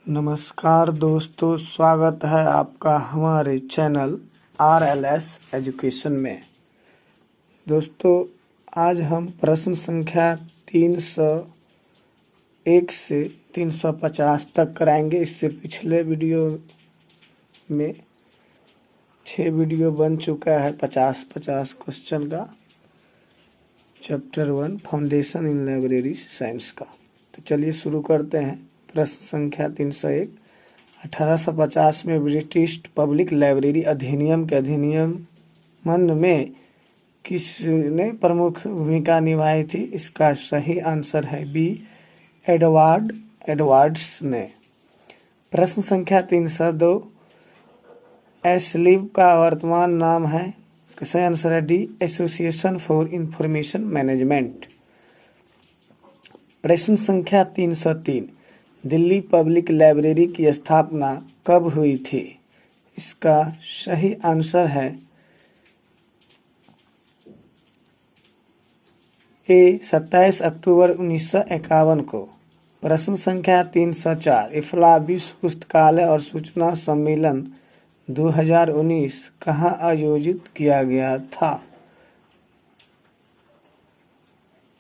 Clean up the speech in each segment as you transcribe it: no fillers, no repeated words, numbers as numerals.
नमस्कार दोस्तों, स्वागत है आपका हमारे चैनल RLS एजुकेशन में। दोस्तों, आज हम प्रश्न संख्या 301 से 350 तक कराएंगे। इससे पिछले वीडियो में 6 वीडियो बन चुका है 50-50 क्वेश्चन का, चैप्टर 1 फाउंडेशन इन लाइब्रेरी साइंस का। तो चलिए शुरू करते हैं। प्रश्न संख्या 301। 1850 में ब्रिटिश पब्लिक लाइब्रेरी अधिनियम के अधिनियमन में किसने प्रमुख भूमिका निभाई थी? इसका सही आंसर है बी, एडवर्ड्स ने। प्रश्न संख्या 302। एसलीब का वर्तमान नाम है? इसका सही आंसर है D, association for information management. प्रश्न संख्या 303। दिल्ली पब्लिक लाइब्रेरी की स्थापना कब हुई थी? इसका सही आंसर है ए, 27 अक्टूबर 1951 को। प्रश्न संख्या 304। इफ्ला विश्व पुस्तकालय और सूचना सम्मेलन 2019 कहाँ आयोजित किया गया था?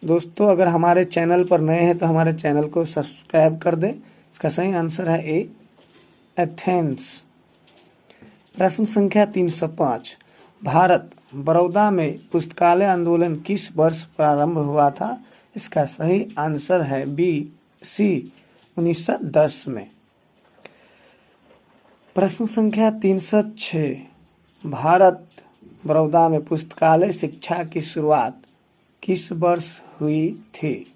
दोस्तों, अगर हमारे चैनल पर नए हैं तो हमारे चैनल को सब्सक्राइब कर दें। इसका सही आंसर है ए, एथेंस। प्रश्न संख्या 305। भारत बड़ौदा में पुस्तकालय आंदोलन किस वर्ष प्रारंभ हुआ था? इसका सही आंसर है बी, सी, 1910 में। प्रश्न संख्या 306। भारत बड़ौदा में पुस्तकालय शिक्षा की शुरुआत किस वर्ष हुई थी?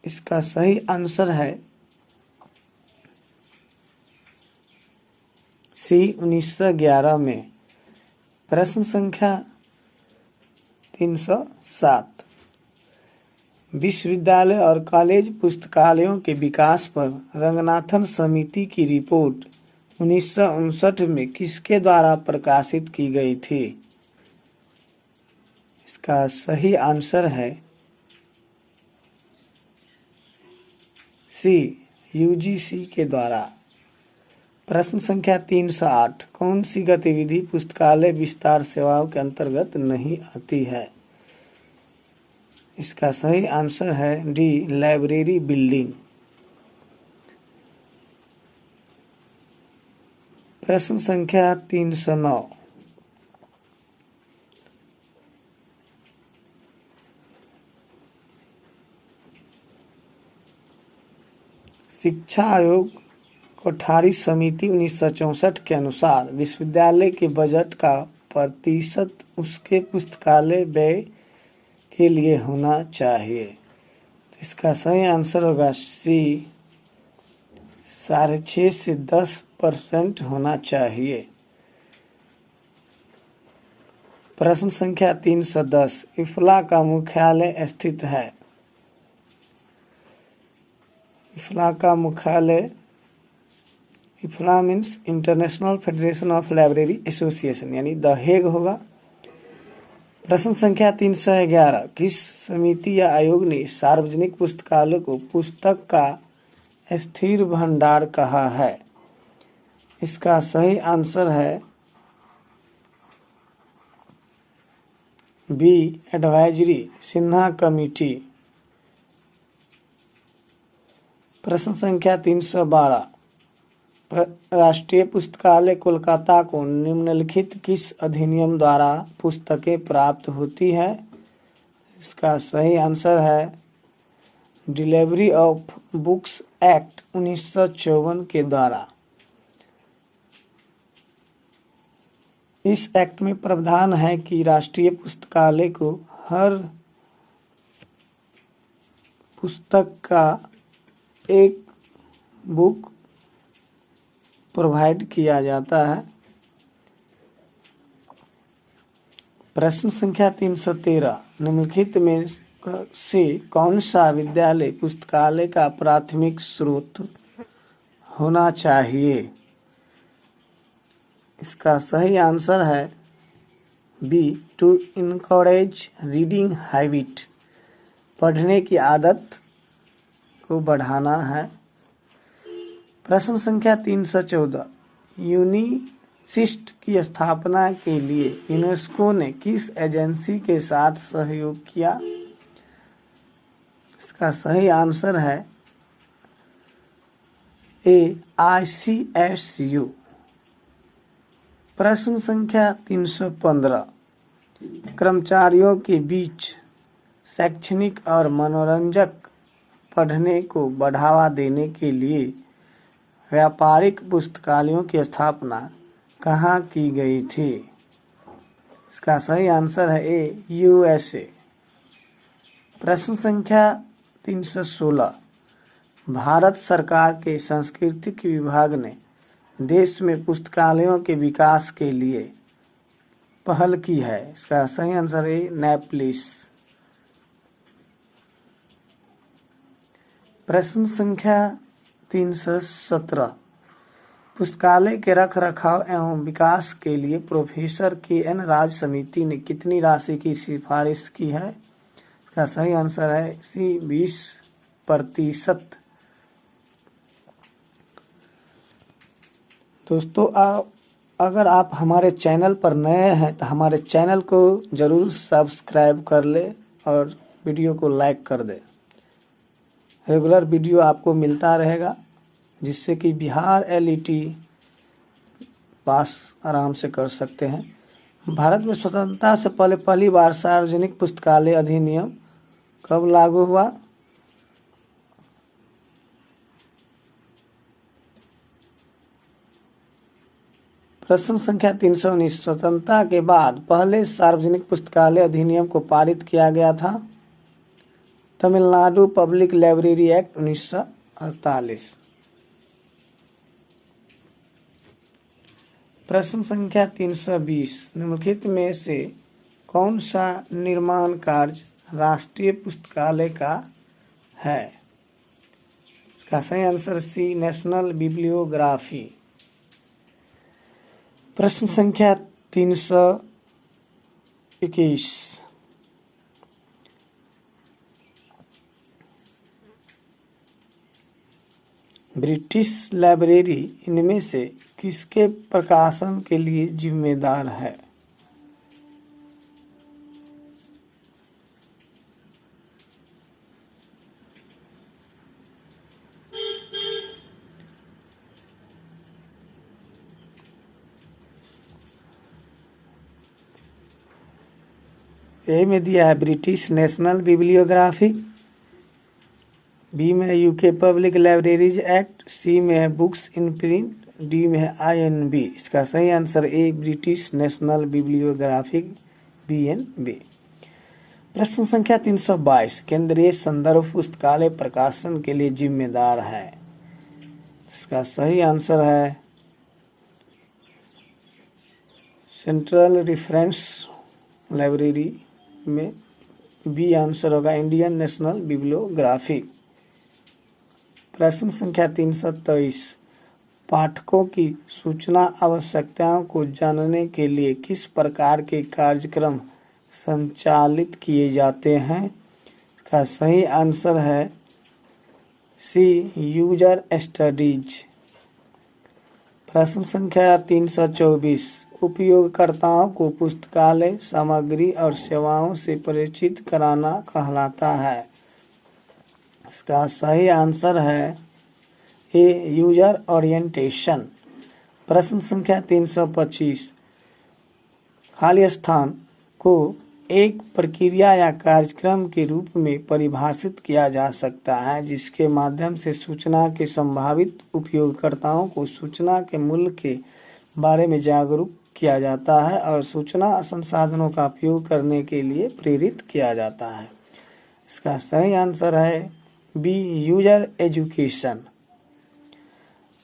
इसका सही आंसर है सी, 1911 में। प्रश्न संख्या 307। विश्वविद्यालय और कॉलेज पुस्तकालयों के विकास पर रंगनाथन समिति की रिपोर्ट 1959 में किसके द्वारा प्रकाशित की गई थी? इसका सही आंसर है सी, यूजीसी के द्वारा। प्रश्न संख्या 308। कौन सी गतिविधि पुस्तकालय विस्तार सेवाओं के अंतर्गत नहीं आती है? इसका सही आंसर है डी, लाइब्रेरी बिल्डिंग। प्रश्न संख्या 309। शिक्षा आयोग कोठारी समिति 1964 के अनुसार विश्वविद्यालय के बजट का प्रतिशत उसके पुस्तकालय व्यय के लिए होना चाहिए। तो इसका सही आंसर होगा सी, 6.5 से 10% होना चाहिए। प्रश्न संख्या 310। इफ्ला का मुख्यालय स्थित है? इफ्ला का मुख्यालय, IFLA means International Federation of Library Association, यानी द हेग होगा। प्रश्न संख्या 311। किस समिति या आयोग ने सार्वजनिक पुस्तकालय को पुस्तक का स्थिर भंडार कहा है? इसका सही आंसर है बी, एडवाइजरी सिन्हा कमेटी। प्रश्न संख्या 312। राष्ट्रीय पुस्तकालय कोलकाता को निम्नलिखित किस अधिनियम द्वारा पुस्तकें प्राप्त होती है? इसका सही आंसर है डिलीवरी ऑफ बुक्स एक्ट 1954 के द्वारा। इस एक्ट में प्रावधान है कि राष्ट्रीय पुस्तकालय को हर पुस्तक का एक बुक प्रोवाइड किया जाता है। प्रश्न संख्या 313। निम्नलिखित में से कौन सा विद्यालय पुस्तकालय का प्राथमिक स्रोत होना चाहिए? इसका सही आंसर है B, to encourage reading habit, पढ़ने की आदत को बढ़ाना है। प्रश्न संख्या 314, यूनिसिस्ट की स्थापना के लिए यूनेस्को ने किस एजेंसी के साथ सहयोग किया? इसका सही आंसर है ICSU। प्रश्न संख्या 315, कर्मचारियों के बीच शैक्षणिक और मनोरंजक पढ़ने को बढ़ावा देने के लिए व्यापारिक पुस्तकालयों की स्थापना कहाँ की गई थी? इसका सही आंसर है USA। प्रश्न संख्या 316, भारत सरकार के सांस्कृतिक विभाग ने देश में पुस्तकालयों के विकास के लिए पहल की है। इसका सही आंसर है नेपलिस। प्रश्न संख्या 317, पुस्तकालय के रख रखाव एवं विकास के लिए प्रोफेसर KN राज समिति ने कितनी राशि की सिफारिश की है? इसका सही आंसर है 20%। दोस्तों, अगर आप हमारे चैनल पर नए हैं तो हमारे चैनल को ज़रूर सब्सक्राइब कर ले और वीडियो को लाइक कर दे। रेगुलर वीडियो आपको मिलता रहेगा जिससे कि बिहार LET पास आराम से कर सकते हैं। भारत में स्वतंत्रता से पहले पहली बार सार्वजनिक पुस्तकालय अधिनियम कब लागू हुआ? प्रश्न संख्या 319, स्वतंत्रता के बाद पहले सार्वजनिक पुस्तकालय अधिनियम को पारित किया गया था? Tamil Nadu public library act 1948। प्रश्न संख्या 320, निम्नलिखित में से कौन सा निर्माण कार्य राष्ट्रीय पुस्तकालय का है? इसका सही आंसर C, नेशनल बिब्लियोग्राफी। प्रश्न संख्या 321, ब्रिटिश लाइब्रेरी इनमें से किसके प्रकाशन के लिए जिम्मेदार है? ए में दिया है ब्रिटिश नेशनल बिब्लियोग्राफी, बी में है UK पब्लिक लाइब्रेरीज एक्ट, सी में है बुक्स इन प्रिंट, डी में है INB। इसका सही आंसर ए, ब्रिटिश नेशनल बिब्लियोग्राफी BNB। प्रश्न संख्या 322, केंद्रीय संदर्भ पुस्तकालय प्रकाशन के लिए जिम्मेदार है? इसका सही आंसर है सेंट्रल रेफरेंस लाइब्रेरी में बी आंसर होगा, इंडियन नेशनल बिब्लियोग्राफी। प्रश्न संख्या 323, पाठकों की सूचना आवश्यकताओं को जानने के लिए किस प्रकार के कार्यक्रम संचालित किए जाते हैं? इसका सही आंसर है सी, यूजर स्टडीज। प्रश्न संख्या 324, उपयोगकर्ताओं को पुस्तकालय सामग्री और सेवाओं से परिचित कराना कहलाता है। इसका सही आंसर है ए, यूजर ओरिएंटेशन। प्रश्न संख्या 325, खाली स्थान को एक प्रक्रिया या कार्यक्रम के रूप में परिभाषित किया जा सकता है जिसके माध्यम से सूचना के संभावित उपयोगकर्ताओं को सूचना के मूल्य के बारे में जागरूक किया जाता है और सूचना संसाधनों का उपयोग करने के लिए प्रेरित किया जाता है। इसका सही आंसर है बी, यूजर एजुकेशन।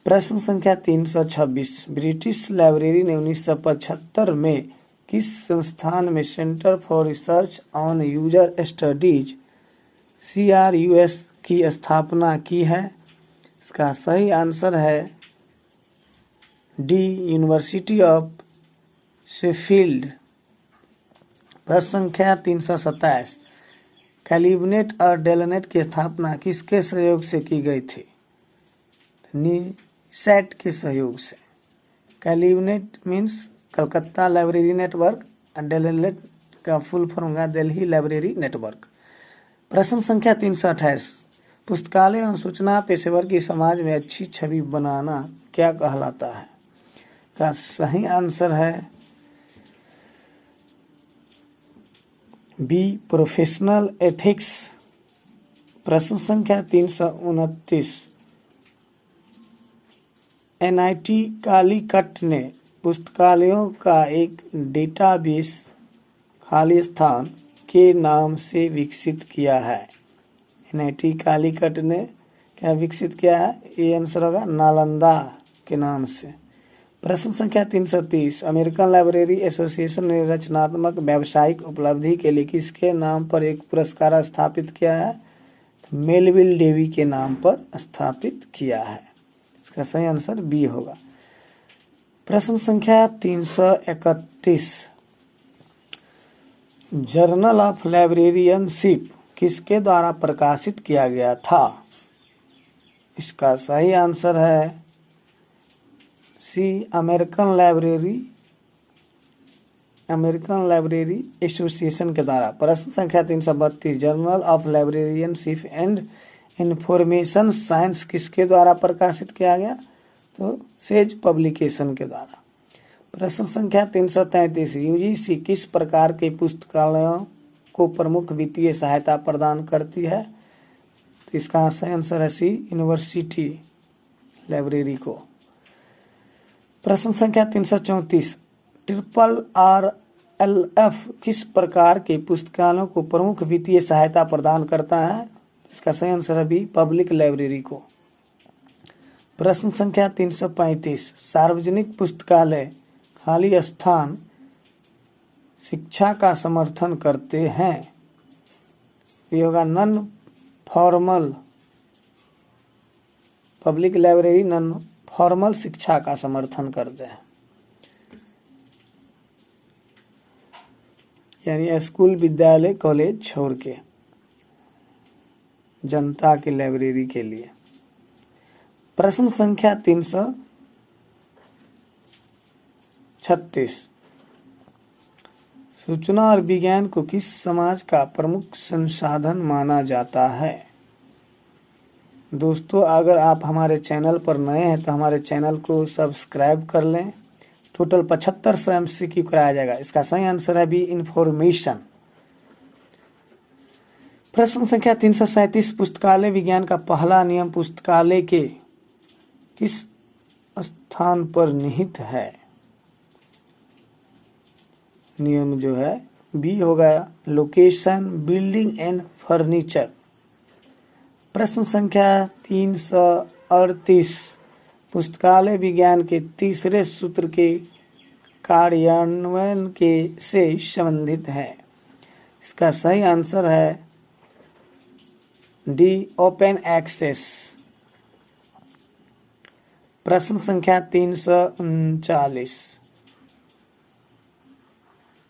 प्रश्न संख्या 326, ब्रिटिश लाइब्रेरी ने 1975 में किस संस्थान में centre for research on user studies CRUS की स्थापना की है? इसका सही आंसर है डी, यूनिवर्सिटी ऑफ शेफील्ड। प्रश्न संख्या 327, कैलिबनेट और डेलनेट की स्थापना किसके सहयोग से की गई थी? सेट के सहयोग से। CALIBNET means Calcutta library network, DELNET का फुल फॉर्म होगा दिल्ली लाइब्रेरी नेटवर्क। प्रश्न संख्या 328, पुस्तकालय एवं सूचना पेशेवर की समाज में अच्छी छवि बनाना क्या कहलाता है? का सही आंसर है बी, प्रोफेशनल एथिक्स। प्रश्न संख्या 329, एनआईटी कालीकट ने पुस्तकालयों का एक डेटाबेस खाली स्थान के नाम से विकसित किया है। एनआईटी कालीकट ने क्या विकसित किया है? ये आंसर होगा नालंदा के नाम से। प्रश्न संख्या 330, अमेरिकन लाइब्रेरी एसोसिएशन ने रचनात्मक व्यावसायिक उपलब्धि के लिए किसके नाम पर एक पुरस्कार स्थापित किया है? तो मेलविल डेवी के नाम पर स्थापित किया है। इसका सही आंसर बी होगा। प्रश्न संख्या 331, जर्नल ऑफ लाइब्रेरियनशिप किसके द्वारा प्रकाशित किया गया था? इसका सही आंसर है सी, अमेरिकन लाइब्रेरी एसोसिएशन के द्वारा। प्रश्न संख्या 332, journal of librarianship and information science किसके द्वारा प्रकाशित किया गया? तो सेज पब्लिकेशन के द्वारा। प्रश्न संख्या 333, यूजीसी किस प्रकार के पुस्तकालयों को प्रमुख वित्तीय सहायता प्रदान करती है? तो इसका सही आंसर है सी, यूनिवर्सिटी लाइब्रेरी को। प्रश्न संख्या 334, RRLF किस प्रकार के पुस्तकालयों को प्रमुख वित्तीय सहायता प्रदान करता है? इसका सही आंसर है बी, पब्लिक लाइब्रेरी को। प्रश्न संख्या 335, सार्वजनिक पुस्तकालय खाली स्थान शिक्षा का समर्थन करते हैं। ये होगा non formal, public library non formal शिक्षा का समर्थन करते हैं, यानी स्कूल, विद्यालय, कॉलेज छोड़ के जनता की लाइब्रेरी के लिए। प्रश्न संख्या 336, सूचना और विज्ञान को किस समाज का प्रमुख संसाधन माना जाता है? दोस्तों, अगर आप हमारे चैनल पर नए हैं तो हमारे चैनल को सब्सक्राइब कर लें। टोटल 75 MCQ कराया जाएगा। इसका सही आंसर है बी, इंफॉर्मेशन। प्रश्न संख्या 337, पुस्तकालय विज्ञान का पहला नियम पुस्तकालय के किस स्थान पर निहित है? नियम जो है बी होगा, लोकेशन, बिल्डिंग एंड फर्नीचर। प्रश्न संख्या 338, पुस्तकालय विज्ञान के तीसरे सूत्र के कार्यान्वयन के से संबंधित है। इसका सही आंसर है डी, ओपन एक्सेस। प्रश्न संख्या 339,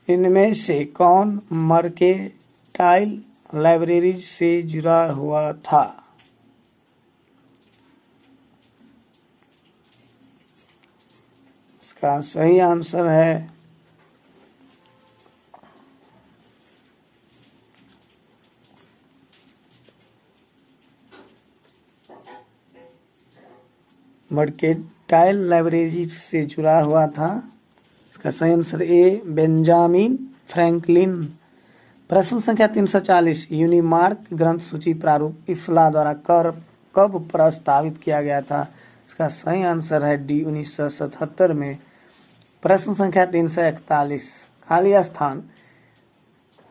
इनमें से कौन मर्केंटाइल लाइब्रेरी से जुड़ा हुआ था? इसका सही आंसर है मर्केंटाइल लाइब्रेरी से जुड़ा हुआ था। इसका सही आंसर ए, बेंजामिन फ्रैंकलिन। प्रश्न संख्या 340, यूनिमार्क ग्रंथ सूची प्रारूप इफ्ला द्वारा कब प्रस्तावित किया गया था? इसका सही आंसर है डी, 1977 में। प्रश्न संख्या 341, खाली स्थान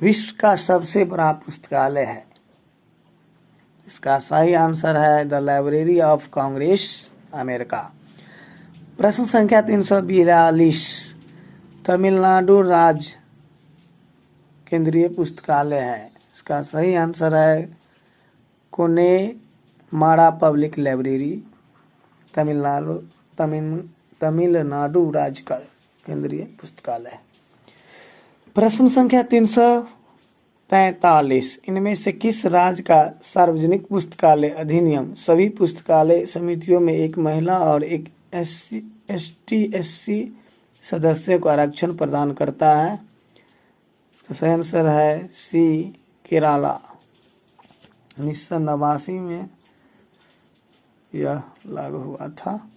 विश्व का सबसे बड़ा पुस्तकालय है। इसका सही आंसर है the library of Congress, America. प्रश्न संख्या 342, तमिलनाडु राज्य केंद्रीय पुस्तकालय है। इसका सही आंसर है कोनेमाड़ा पब्लिक लाइब्रेरी, तमिलनाडु राज्य का केंद्रीय पुस्तकालय। प्रश्न संख्या 43 इनमें से किस राज्य का सार्वजनिक पुस्तकालय अधिनियम सभी पुस्तकालय समितियों में एक महिला और एक ST/SC सदस्य को आरक्षण प्रदान करता है? इसका सही आंसर है सी, केरला। 1989 में यह लागू हुआ था।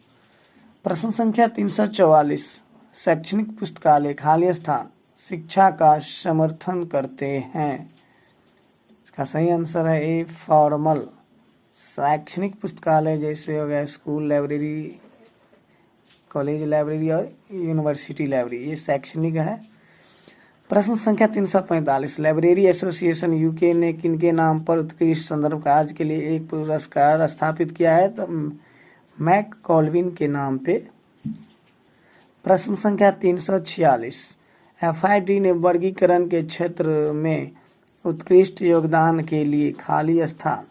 प्रश्न संख्या 344 शैक्षणिक पुस्तकालय खाली स्थान शिक्षा का समर्थन करते हैं। इसका सही आंसर है ए, फॉर्मल। शैक्षणिक पुस्तकालय जैसे हो गया स्कूल लाइब्रेरी, कॉलेज लाइब्रेरी और यूनिवर्सिटी लाइब्रेरी, ये शैक्षणिक है। प्रश्न संख्या 345 लाइब्रेरी एसोसिएशन यूके ने किनके नाम पर उत्कृष्ट संदर्भ कार्य के लिए एक पुरस्कार स्थापित किया है? तो मैककॉल्विन के नाम पे। प्रश्न संख्या 346 FID ने वर्गीकरण के क्षेत्र में उत्कृष्ट योगदान के लिए खाली स्थान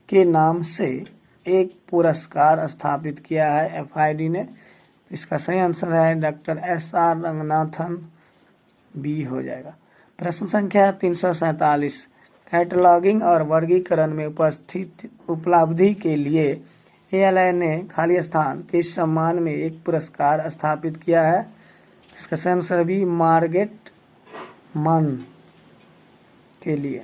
के नाम से एक पुरस्कार स्थापित किया है FID ने। इसका सही आंसर है डॉक्टर SR रंगनाथन, बी हो जाएगा। प्रश्न संख्या 347 कैटलॉगिंग और वर्गीकरण में उपलब्धि के लिए ALI ने खाली स्थान के सम्मान में एक पुरस्कार स्थापित किया है? इसका सही आंसर भी मार्गेट मन के लिए।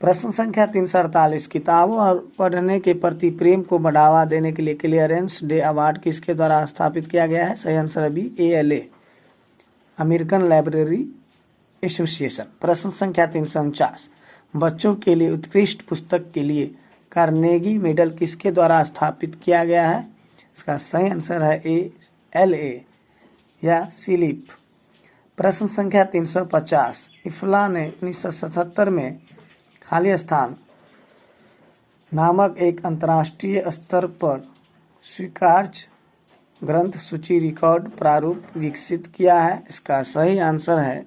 प्रश्न संख्या 348 किताबों और पढ़ने के प्रति प्रेम को बढ़ावा देने के लिए क्लियरेंस डे अवार्ड किसके द्वारा स्थापित किया गया है? सही आंसर भी ALA, अमेरिकन लाइब्रेरी एसोसिएशन। प्रश्न संख्या 349 बच्चों के लिए उत्कृष्ट पुस्तक के लिए कार्नेगी मेडल किसके द्वारा स्थापित किया गया है? इसका सही आंसर है ए, LA या सिलिप। प्रश्न संख्या 350 इफ्ला ने 1977 में खाली स्थान नामक एक अंतर्राष्ट्रीय स्तर पर स्वीकार्य ग्रंथ सूची रिकॉर्ड प्रारूप विकसित किया है? इसका सही आंसर है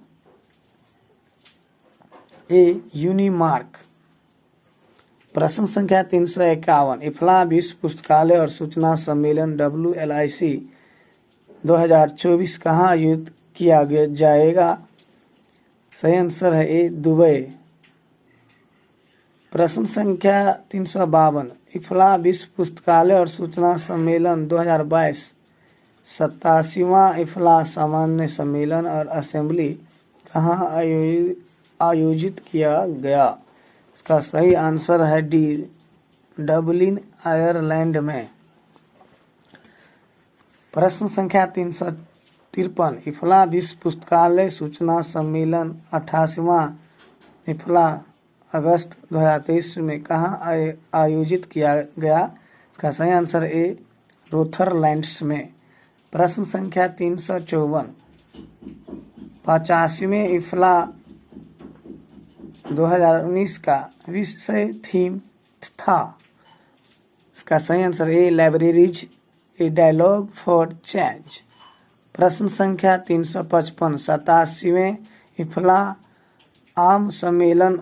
ए, यूनिमार्क। प्रश्न संख्या 351 इफ्ला विश्व पुस्तकालय और सूचना सम्मेलन WLIC 2024 कहाँ आयोजित किया जाएगा? सही आंसर है ए, दुबई। प्रश्न संख्या 352 इफ्ला विश्व पुस्तकालय और सूचना सम्मेलन 2022 87वां इफ्ला सामान्य सम्मेलन और असेंबली कहाँ आयोजित किया गया? इसका सही आंसर है डी, डबलिन आयरलैंड में। प्रश्न संख्या 353 इफ्ला विश्व पुस्तकालय सूचना सम्मेलन 88वां इफ्ला अगस्त 2023 में कहाँ आयोजित किया गया? इसका सही आंसर ए, रोथरलैंड्स में। प्रश्न संख्या 354 85वें इफ्ला 2019 का विषय थीम था? इसका सही answer A, libraries a dialogue for change. प्रश्न संख्या 355 87वें इफ्ला आम सम्मेलन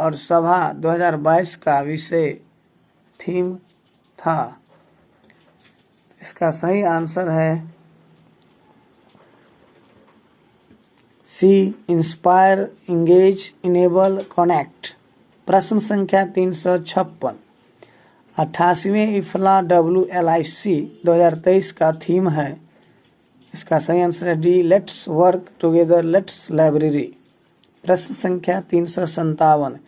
और सभा 2022 का विषय थीम था? इसका सही आंसर है सी, इंस्पायर, इंगेज, इनेबल, कनेक्ट। प्रश्न संख्या 356 88वें इफ्ला WLIC 2023 का थीम है? इसका सही आंसर है D, let's work together, let's library. प्रश्न संख्या 357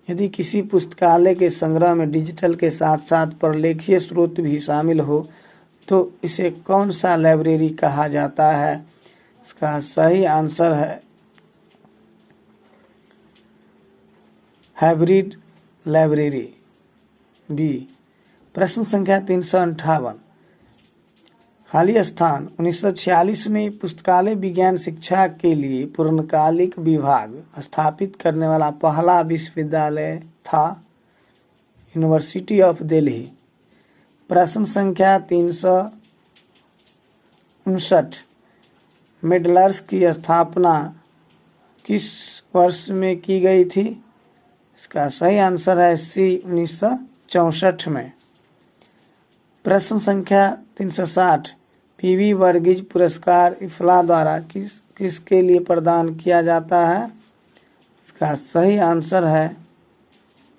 यदि किसी पुस्तकालय के संग्रह में डिजिटल के साथ साथ प्रलेखीय स्रोत भी शामिल हो तो इसे कौन सा लाइब्रेरी कहा जाता है? इसका सही आंसर है हाइब्रिड लाइब्रेरी, बी। प्रश्न संख्या 358 खाली स्थान 1946 में पुस्तकालय विज्ञान शिक्षा के लिए पूर्णकालिक विभाग स्थापित करने वाला पहला विश्वविद्यालय था? University of Delhi. प्रश्न संख्या 359 मेडलर्स की स्थापना किस वर्ष में की गई थी? इसका सही आंसर है सी, 1964 में। प्रश्न संख्या 360 पीवी वर्गीज पुरस्कार इफ्ला द्वारा किसके लिए प्रदान किया जाता है? इसका सही आंसर है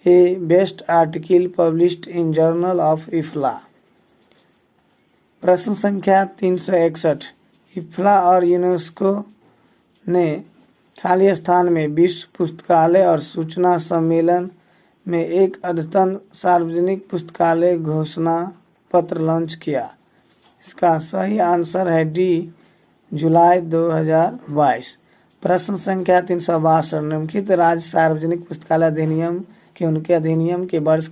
A, best article published in journal of IFLA. प्रश्न संख्या 361, इफ्ला और यूनेस्को ने खाली स्थान में विश्व पुस्तकालय और सूचना सम्मेलन में एक अद्यतन सार्वजनिक पुस्तकालय घोषणा पत्र लॉन्च किया। इसका सही आंसर है डी, जुलाई 2022। प्रश्न संख्या 362, निम्नलिखित राज्य सार्वजनिक पुस्तकालय अधिनियम के उनके अधिनियम के वर्ष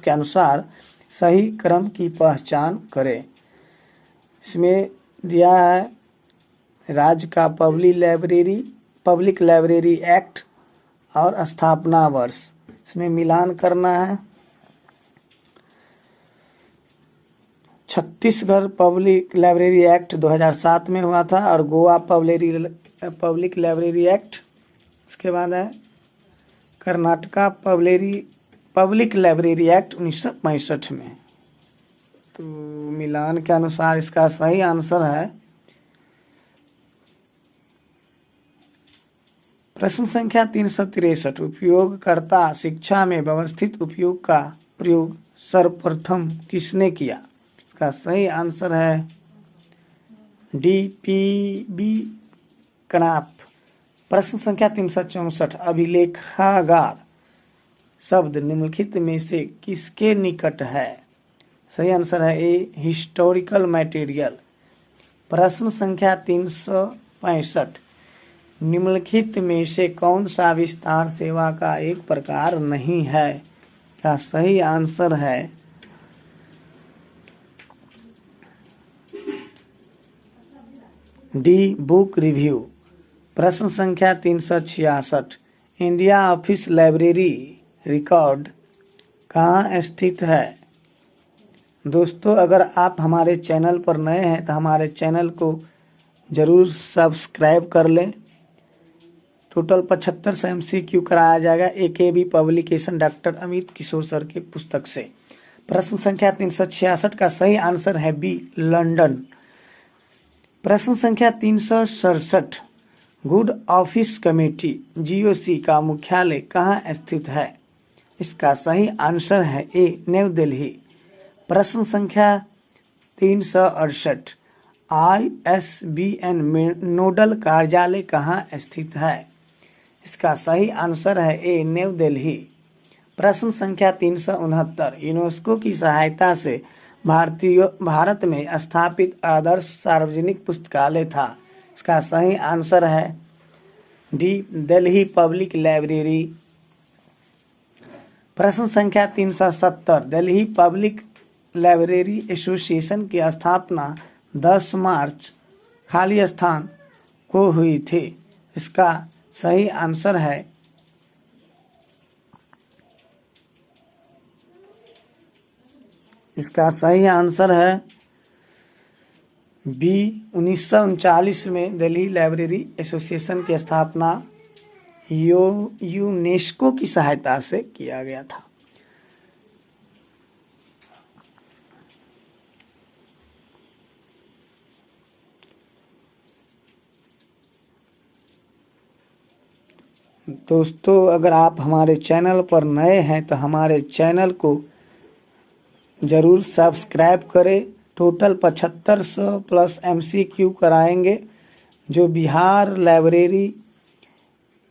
के अनुसार सही क्रम की पहचान करें। इसमें दिया है राज्य का पब्लिक लाइब्रेरी एक्ट और स्थापना वर्ष, इसमें मिलान करना है। छत्तीसगढ़ पब्लिक लाइब्रेरी एक्ट 2007 में हुआ था और गोवा पब्लिक लाइब्रेरी एक्ट, उसके बाद है कर्नाटका पब्लिक लाइब्रेरी एक्ट 1965 में। तो मिलान के अनुसार इसका सही आंसर है प्रश्न संख्या 363, उपयोगकर्ता शिक्षा में व्यवस्थित उपयोग का प्रयोग सर्वप्रथम किसने किया? इसका सही आंसर है डी, पी.बी. कनाप। प्रश्न संख्या 364, अभिलेखागार शब्द निम्नलिखित में से किसके निकट है? सही आंसर है ए, हिस्टोरिकल मटेरियल। प्रश्न संख्या 365, निम्नलिखित में से कौन सा विस्तार सेवा का एक प्रकार नहीं है? क्या सही आंसर है डी, बुक रिव्यू। प्रश्न संख्या 366, इंडिया ऑफिस लाइब्रेरी रिकॉर्ड कहाँ स्थित है? दोस्तों, अगर आप हमारे चैनल पर नए हैं तो हमारे चैनल को ज़रूर सब्सक्राइब कर लें। टोटल 75 से MCQ कराया जाएगा AKB पब्लिकेशन डॉक्टर अमित किशोर सर के पुस्तक से। प्रश्न संख्या 366 का सही आंसर है बी, लंदन। प्रश्न संख्या 367, गुड ऑफिस कमेटी GOC का मुख्यालय कहाँ स्थित है? इसका सही आंसर है ए, न्यू दिल्ली। प्रश्न संख्या 368, ISBN में नोडल कार्यालय कहाँ स्थित है? इसका सही आंसर है ए, न्यू दिल्ली। प्रश्न संख्या 369, यूनेस्को की सहायता से भारत में स्थापित आदर्श सार्वजनिक पुस्तकालय था। इसका सही आंसर है डी, दिल्ली पब्लिक लाइब्रेरी। प्रश्न संख्या 370, दिल्ली पब्लिक लाइब्रेरी एसोसिएशन की स्थापना 10 मार्च खाली स्थान को हुई थी। इसका सही आंसर है बी, 1939 में दिल्ली लाइब्रेरी एसोसिएशन की स्थापना यूनेस्को की सहायता से किया गया था। दोस्तों, अगर आप हमारे चैनल पर नए हैं तो हमारे चैनल को ज़रूर सब्सक्राइब करें। टोटल 7500 प्लस MCQ कराएंगे जो Bihar library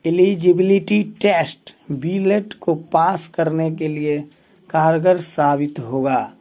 eligibility test BLET को पास करने के लिए कारगर साबित होगा।